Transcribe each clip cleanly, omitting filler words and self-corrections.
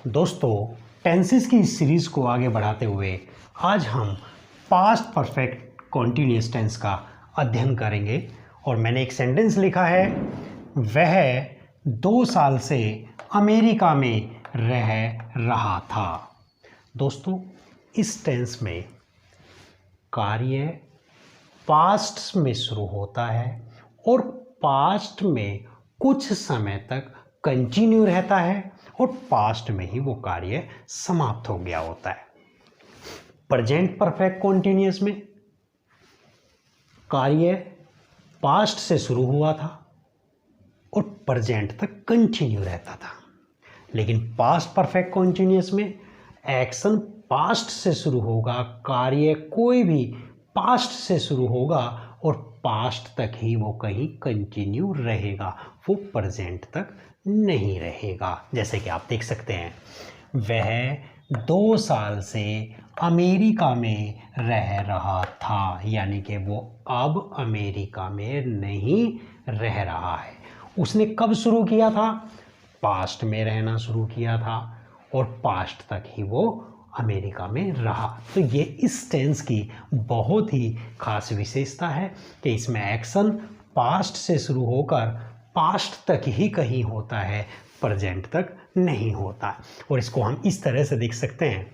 दोस्तों, टेंसेस की इस सीरीज़ को आगे बढ़ाते हुए आज हम पास्ट परफेक्ट कॉन्टिन्यूअस टेंस का अध्ययन करेंगे। और मैंने एक सेंटेंस लिखा है, वह 2 साल से अमेरिका में रह रहा था। दोस्तों, इस टेंस में कार्य पास्ट में शुरू होता है और पास्ट में कुछ समय तक कंटिन्यू रहता है और पास्ट में ही वो कार्य समाप्त हो गया होता है। प्रेजेंट परफेक्ट कॉन्टिन्यूअस में कार्य पास्ट से शुरू हुआ था और प्रेजेंट तक कंटिन्यू रहता था, लेकिन पास्ट परफेक्ट कॉन्टिन्यूअस में एक्शन पास्ट से शुरू होगा, कार्य कोई भी पास्ट से शुरू होगा और पास्ट तक ही वो कहीं कंटिन्यू रहेगा, वो प्रेजेंट तक नहीं रहेगा। जैसे कि आप देख सकते हैं, वह 2 साल से अमेरिका में रह रहा था, यानी कि वो अब अमेरिका में नहीं रह रहा है। उसने कब शुरू किया था? पास्ट में रहना शुरू किया था और पास्ट तक ही वो अमेरिका में रहा। तो ये इस टेंस की बहुत ही खास विशेषता है कि इसमें एक्शन पास्ट से शुरू होकर पास्ट तक ही कहीं होता है, प्रेजेंट तक नहीं होता। और इसको हम इस तरह से देख सकते हैं,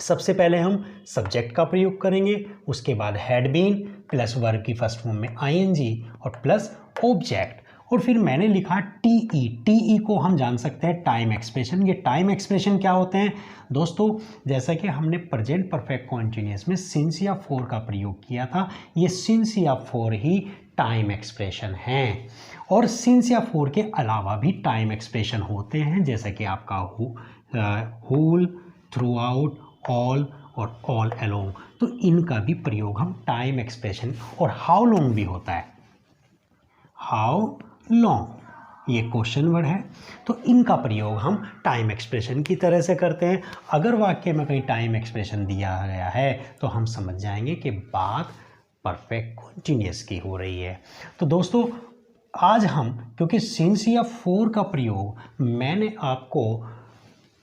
सबसे पहले हम सब्जेक्ट का प्रयोग करेंगे, उसके बाद हैड बीन प्लस वर्ब की फर्स्ट फॉर्म में आईएनजी और प्लस ऑब्जेक्ट, और फिर मैंने लिखा टीई को हम जान सकते हैं टाइम एक्सप्रेशन। ये टाइम एक्सप्रेशन क्या होते हैं दोस्तों? जैसा कि हमने प्रेजेंट परफेक्ट कॉन्टिन्यूअस में सिंस या फॉर का प्रयोग किया था, ये सिंस या फॉर ही टाइम एक्सप्रेशन हैं। और सिंस या फॉर के अलावा भी टाइम एक्सप्रेशन होते हैं, जैसा कि आपका होल, थ्रू आउट, ऑल और ऑल अलोंग। तो इनका भी प्रयोग हम टाइम एक्सप्रेशन, और हाउ लॉन्ग भी होता है, हाउ लॉन्ग, ये क्वेश्चन वर्ड है, तो इनका प्रयोग हम टाइम एक्सप्रेशन की तरह से करते हैं। अगर वाक्य में कहीं टाइम एक्सप्रेशन दिया गया है तो हम समझ जाएंगे कि बात परफेक्ट कॉन्टिन्यूअस की हो रही है। तो दोस्तों, आज हम, क्योंकि सिंस या फॉर का प्रयोग मैंने आपको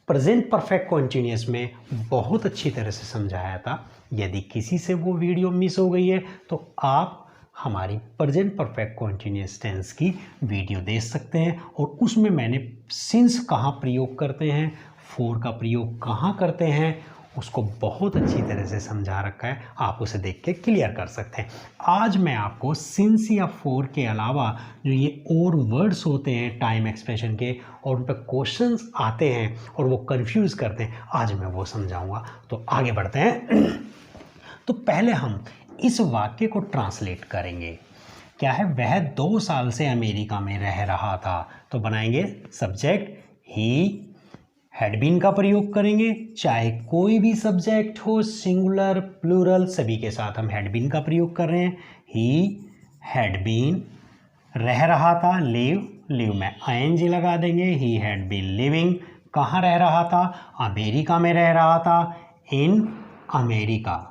प्रेजेंट परफेक्ट कॉन्टिन्यूअस में बहुत अच्छी तरह से समझाया था, यदि किसी से वो वीडियो मिस हो गई है तो आप हमारी प्रेजेंट परफेक्ट कॉन्टिन्यूअस टेंस की वीडियो देख सकते हैं, और उसमें मैंने सिंस कहाँ प्रयोग करते हैं, फॉर का प्रयोग कहाँ करते हैं, उसको बहुत अच्छी तरह से समझा रखा है। आप उसे देख के क्लियर कर सकते हैं। आज मैं आपको सिंस या फॉर के अलावा जो ये और वर्ड्स होते हैं टाइम एक्सप्रेशन के, और उन पर क्वेश्चंस आते हैं और वो कंफ्यूज करते हैं, आज मैं वो समझाऊंगा। तो आगे बढ़ते हैं। तो पहले हम इस वाक्य को ट्रांसलेट करेंगे। क्या है? वह 2 साल से अमेरिका में रह रहा था। तो बनाएंगे सब्जेक्ट ही, हैड बीन का प्रयोग करेंगे, चाहे कोई भी सब्जेक्ट हो, सिंगुलर प्लूरल सभी के साथ हम हैड बीन का प्रयोग कर रहे हैं। ही हैड बीन, रह रहा था, लिव में आईएनजी लगा देंगे, ही हैड बीन लिविंग, कहाँ रह रहा था? अमेरिका में रह रहा था, इन अमेरिका,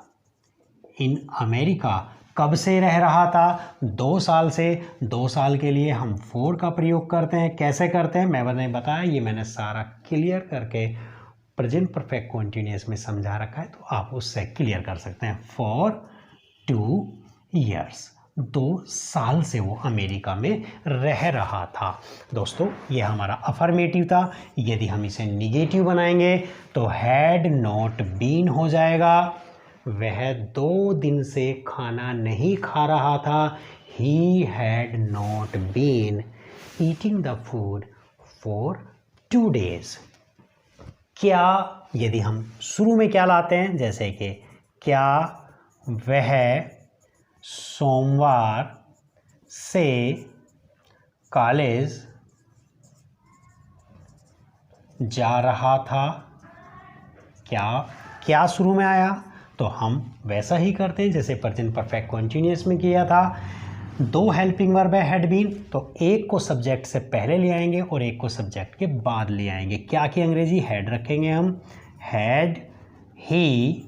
इन अमेरिका। कब से रह रहा था? 2 साल से। 2 साल के लिए हम फॉर का प्रयोग करते हैं। कैसे करते हैं मैंने बताया, ये मैंने सारा क्लियर करके प्रेजेंट परफेक्ट कॉन्टिन्यूअस में समझा रखा है, तो आप उससे क्लियर कर सकते हैं। फॉर 2 ईयर्स, 2 साल से वो अमेरिका में रह रहा था। दोस्तों, ये हमारा अफर्मेटिव था। यदि हम इसे निगेटिव बनाएंगे तो हैड नॉट बीन हो जाएगा। वह 2 दिन से खाना नहीं खा रहा था। He had not been eating the food for 2 days। क्या, यदि हम शुरू में क्या लाते हैं, जैसे कि क्या वह सोमवार से कॉलेज जा रहा था। क्या शुरू में आया तो हम वैसा ही करते हैं जैसे प्रेजेंट परफेक्ट कॉन्टिन्यूअस में किया था। 2 हेल्पिंग वर्ब है हैड बीन, तो एक को सब्जेक्ट से पहले ले आएंगे और एक को सब्जेक्ट के बाद ले आएंगे। क्या की अंग्रेजी हैड रखेंगे हम, had he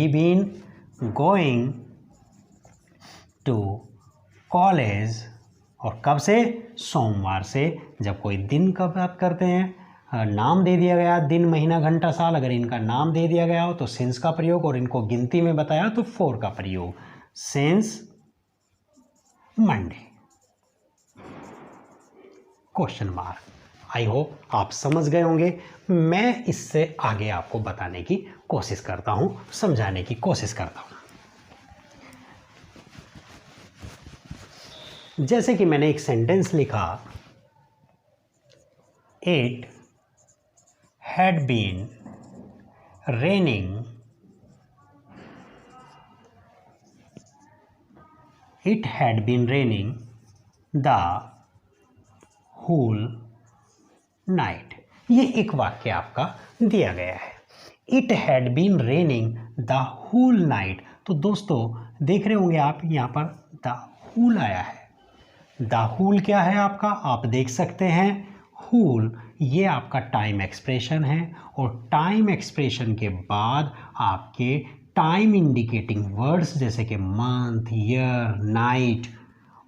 been going to college, और कब से? सोमवार से। जब कोई दिन का बात करते हैं नाम दे दिया गया दिन महीना घंटा साल, अगर इनका नाम दे दिया गया हो तो सिंस का प्रयोग, और इनको गिनती में बताया तो फॉर का प्रयोग, since Monday. Question mark. I hope आप समझ गए होंगे। मैं इससे आगे आपको बताने की कोशिश करता हूं, समझाने की कोशिश करता हूं। जैसे कि मैंने एक सेंटेंस लिखा, it had been raining, it had been raining the whole night. ये एक वाक्य आपका दिया गया है, it had been raining the whole night. तो दोस्तों देख रहे होंगे आप, यहाँ पर द होल आया है। द होल क्या है आपका, आप देख सकते हैं, होल ये आपका टाइम एक्सप्रेशन है, और टाइम एक्सप्रेशन के बाद आपके टाइम इंडिकेटिंग वर्ड्स जैसे कि मंथ, ईयर, नाइट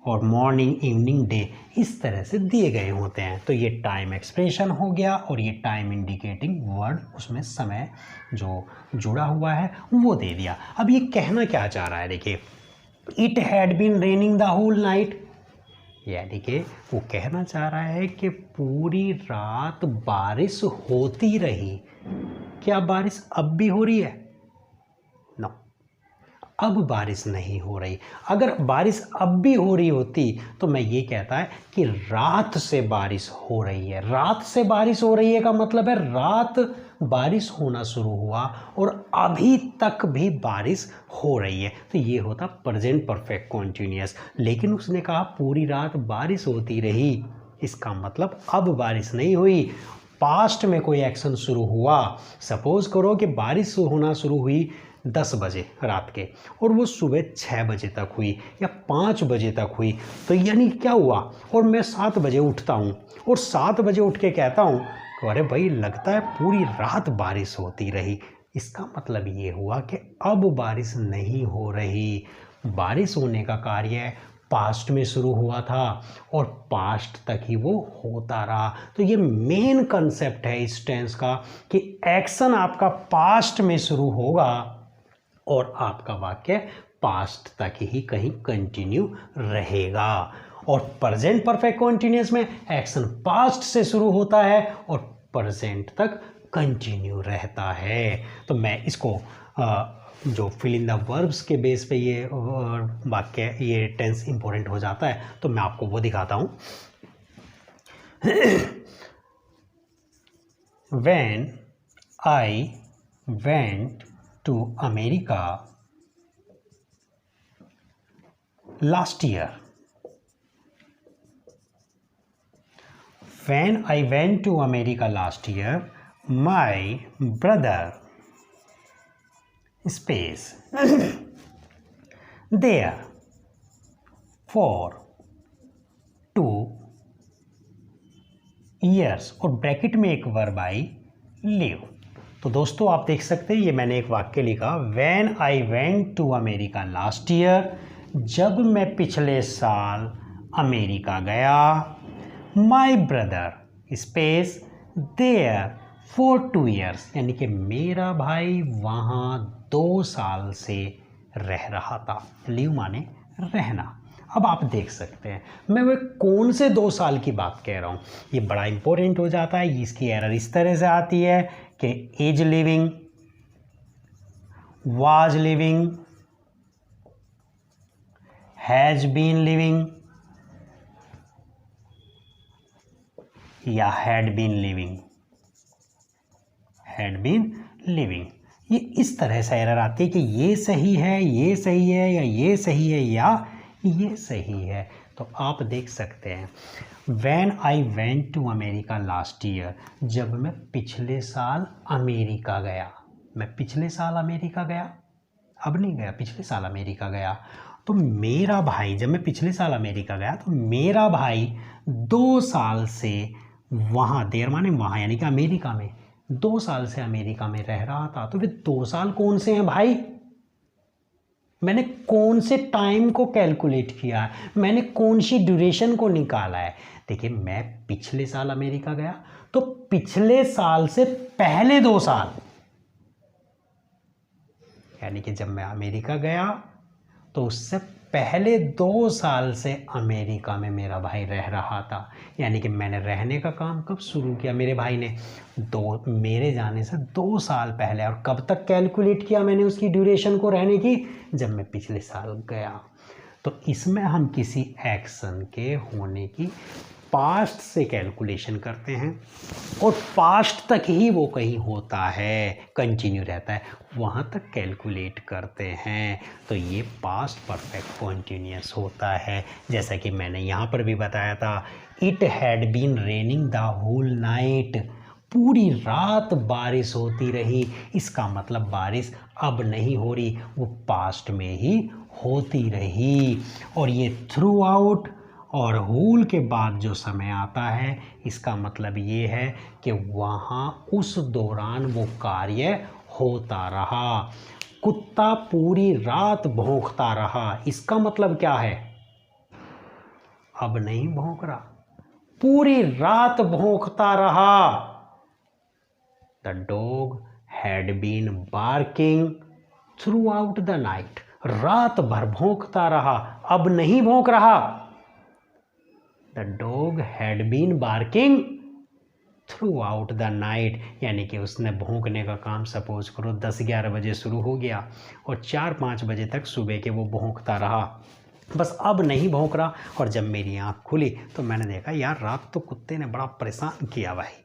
और मॉर्निंग, इवनिंग, डे इस तरह से दिए गए होते हैं। तो ये टाइम एक्सप्रेशन हो गया, और ये टाइम इंडिकेटिंग वर्ड, उसमें समय जो जुड़ा हुआ है वो दे दिया। अब ये कहना क्या चाह रहा है, देखिए, it had been raining the whole night, यानी कि वो कहना चाह रहा है कि पूरी रात बारिश होती रही। क्या बारिश अब भी हो रही है? नो, अब बारिश नहीं हो रही। अगर बारिश अब भी हो रही होती तो मैं ये कहता है कि रात से बारिश हो रही है। रात से बारिश हो रही है का मतलब है रात बारिश होना शुरू हुआ और अभी तक भी बारिश हो रही है, तो ये होता प्रेजेंट परफेक्ट कॉन्टिन्यूअस। लेकिन उसने कहा पूरी रात बारिश होती रही, इसका मतलब अब बारिश नहीं हुई, पास्ट में कोई एक्शन शुरू हुआ। सपोज करो कि बारिश होना शुरू हुई 10 बजे रात के, और वो सुबह 6 बजे तक हुई या 5 बजे तक हुई, तो यानी क्या हुआ, और मैं 7 बजे उठता हूँ और 7 बजे उठ के कहता हूँ अरे भाई लगता है पूरी रात बारिश होती रही, इसका मतलब ये हुआ कि अब बारिश नहीं हो रही। बारिश होने का कार्य पास्ट में शुरू हुआ था और पास्ट तक ही वो होता रहा। तो ये मेन कंसेप्ट है इस टेंस का कि एक्शन आपका पास्ट में शुरू होगा और आपका वाक्य पास्ट तक ही कहीं कंटिन्यू रहेगा। और प्रेजेंट परफेक्ट कॉन्टिन्यूअस में एक्शन पास्ट से शुरू होता है और प्रेजेंट तक कंटिन्यू रहता है। तो मैं इसको जो फिल इन द वर्ब्स के बेस पे ये वाक्य, ये टेंस इंपॉर्टेंट हो जाता है, तो मैं आपको वो दिखाता हूँ। When I went to America last year. When I went to America last year, my brother space there for 2 years, और ब्रैकेट में एक वर्ब आई लिव। तो दोस्तों आप देख सकते हैं, ये मैंने एक वाक्य लिखा, When I went to America last year, जब मैं पिछले साल अमेरिका गया, My brother space there for 2 years, यानी कि मेरा भाई वहाँ 2 साल से रह रहा था। लिव माने रहना। अब आप देख सकते हैं मैं वो कौन से 2 साल की बात कह रहा हूँ, ये बड़ा इंपॉर्टेंट हो जाता है। इसकी एरर इस तरह से आती है कि is living, was living, has been living या had been living. Had been living, ये इस तरह से एरर आती है कि ये सही है, ये सही है, या ये सही है, या ये सही है। तो आप देख सकते हैं When I went to America last year, जब मैं पिछले साल अमेरिका गया, मैं पिछले साल अमेरिका गया, अब नहीं गया, पिछले साल अमेरिका गया, तो मेरा भाई, जब मैं पिछले साल अमेरिका गया तो मेरा भाई 2 साल से वहाँ, देर माने वहाँ यानी कि अमेरिका में 2 साल से अमेरिका में रह रहा था। तो वे 2 साल कौन से हैं भाई? मैंने कौन से टाइम को कैलकुलेट किया है, मैंने कौन सी ड्यूरेशन को निकाला है। देखिए मैं पिछले साल अमेरिका गया, तो पिछले साल से पहले 2 साल, यानी कि जब मैं अमेरिका गया तो उससे पहले 2 साल से अमेरिका में मेरा भाई रह रहा था। यानी कि मैंने रहने का काम कब शुरू किया, मेरे भाई ने मेरे जाने से 2 साल पहले। और कब तक कैलकुलेट किया मैंने उसकी ड्यूरेशन को रहने की, जब मैं पिछले साल गया। तो इसमें हम किसी एक्शन के होने की पास्ट से कैलकुलेशन करते हैं और पास्ट तक ही वो कहीं होता है, कंटिन्यू रहता है, वहाँ तक कैलकुलेट करते हैं। तो ये पास्ट परफेक्ट कॉन्टिन्यूअस होता है। जैसा कि मैंने यहाँ पर भी बताया था, it had been raining the whole night, पूरी रात बारिश होती रही। इसका मतलब बारिश अब नहीं हो रही, वो पास्ट में ही होती रही। और ये थ्रू आउट और होल के बाद जो समय आता है, इसका मतलब ये है कि वहाँ उस दौरान वो कार्य होता रहा। कुत्ता पूरी रात भौंकता रहा, इसका मतलब क्या है, अब नहीं भौंक रहा, पूरी रात भौंकता रहा। The dog had been barking throughout the night, रात भर भौंकता रहा, अब नहीं भौंक रहा। The dog had been barking throughout the night, यानी कि उसने भौंकने का काम सपोज करो 10-11 बजे शुरू हो गया और 4-5 बजे तक सुबह के वो भौंकता रहा, बस अब नहीं भौंक रहा। और जब मेरी आँख खुली तो मैंने देखा यार रात तो कुत्ते ने बड़ा परेशान किया भाई,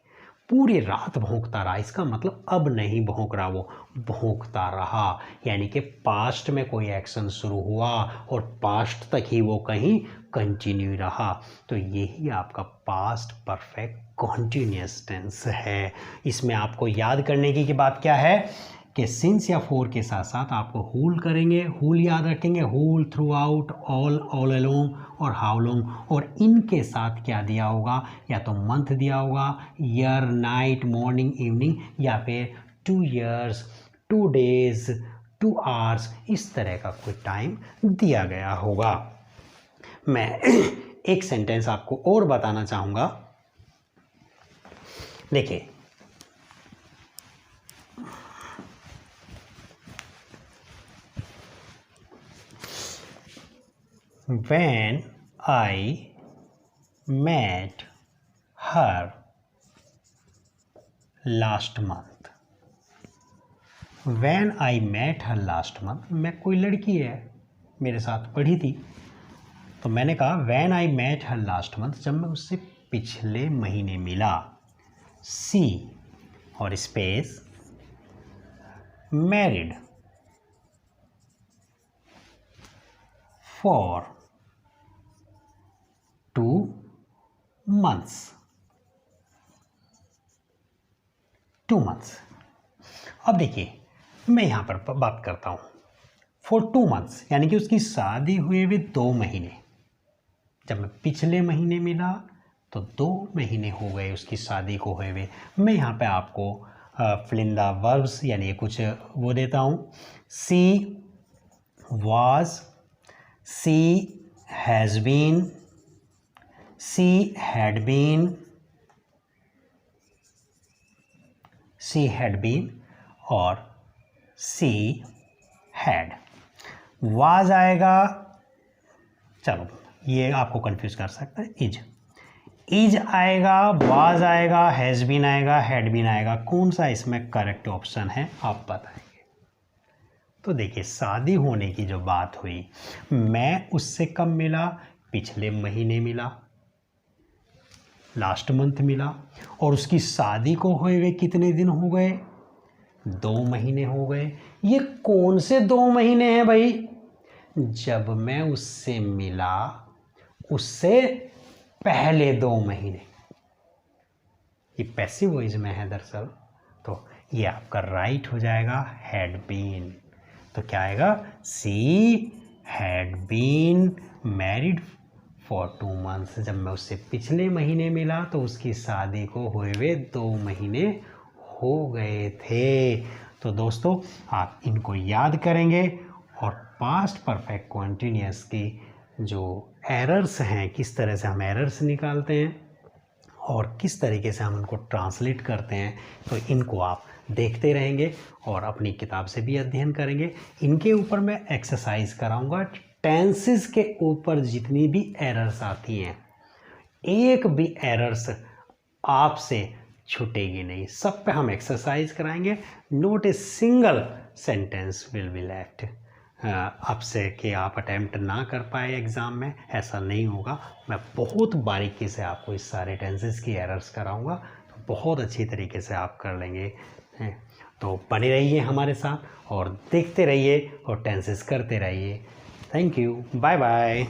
पूरी रात भौंकता रहा, इसका मतलब अब नहीं भौंक रहा, वो भौंकता रहा। यानी कि पास्ट में कोई एक्शन शुरू हुआ और पास्ट तक ही वो कहीं कंटिन्यू रहा। तो यही आपका पास्ट परफेक्ट कॉन्टिन्यूअस टेंस है। इसमें आपको याद करने की बात क्या है कि सिंस या फॉर के साथ साथ आपको हुल करेंगे, हुल याद रखेंगे, हुल, थ्रू आउट, ऑल अलोंग और हाउ लॉन्ग। और इनके साथ क्या दिया होगा, या तो मंथ दिया होगा, ईयर, नाइट, मॉर्निंग, इवनिंग, या फिर 2 years, 2 days, 2 hours, इस तरह का कोई टाइम दिया गया होगा। मैं एक सेंटेंस आपको और बताना चाहूँगा। देखिए When I met her last month, when I met her last month, मैं कोई लड़की है मेरे साथ पढ़ी थी, तो मैंने कहा when I met her last month, जब मैं उससे पिछले महीने मिला, सी और space married for 2 months, 2 months। अब देखिए मैं यहाँ पर बात करता हूँ for 2 months, यानी कि उसकी शादी हुए हुए 2 महीने। जब मैं पिछले महीने मिला तो 2 महीने हो गए उसकी शादी को हुए हुए। मैं यहाँ पे आपको फिलिंदा वर्ब्स यानी कुछ वो देता हूँ। She was, she has been, she had been, she had been और सी हैड। वाज आएगा, चलो ये आपको कंफ्यूज कर सकता है, इज आएगा, वाज आएगा, हैज़ बीन आएगा, हैड बीन आएगा। कौन सा इसमें करेक्ट ऑप्शन है आप बताएंगे। तो देखिए शादी होने की जो बात हुई, मैं उससे कब मिला, पिछले महीने मिला, लास्ट मंथ मिला। और उसकी शादी को हुए हुए कितने दिन हो गए, 2 महीने हो गए। ये कौन से 2 महीने हैं भाई, जब मैं उससे मिला उससे पहले 2 महीने। ये पैसिव वॉइस में है दरअसल, तो ये आपका राइट हो जाएगा हैड बीन। तो क्या आएगा, she had been married for 2 months। जब मैं उससे पिछले महीने मिला तो उसकी शादी को हुए हुए 2 महीने हो गए थे। तो दोस्तों आप इनको याद करेंगे और पास्ट परफेक्ट कॉन्टिन्यूस की जो एरर्स हैं, किस तरह से हम एरर्स निकालते हैं और किस तरीके से हम उनको ट्रांसलेट करते हैं, तो इनको आप देखते रहेंगे और अपनी किताब से भी अध्ययन करेंगे। इनके ऊपर मैं एक्सरसाइज कराऊंगा। टेंसेस के ऊपर जितनी भी एरर्स आती हैं, एक भी एरर्स आपसे छूटेगी नहीं, सब पे हम एक्सरसाइज कराएंगे। Note a single sentence will be left आपसे कि आप अटेम्प्ट ना कर पाए एग्ज़ाम में, ऐसा नहीं होगा। मैं बहुत बारीकी से आपको इस सारे टेंसेस की एरर्स कराऊंगा, तो बहुत अच्छी तरीके से आप कर लेंगे। तो बने रहिए हमारे साथ और देखते रहिए और टेंसेस करते रहिए। Thank you, bye bye.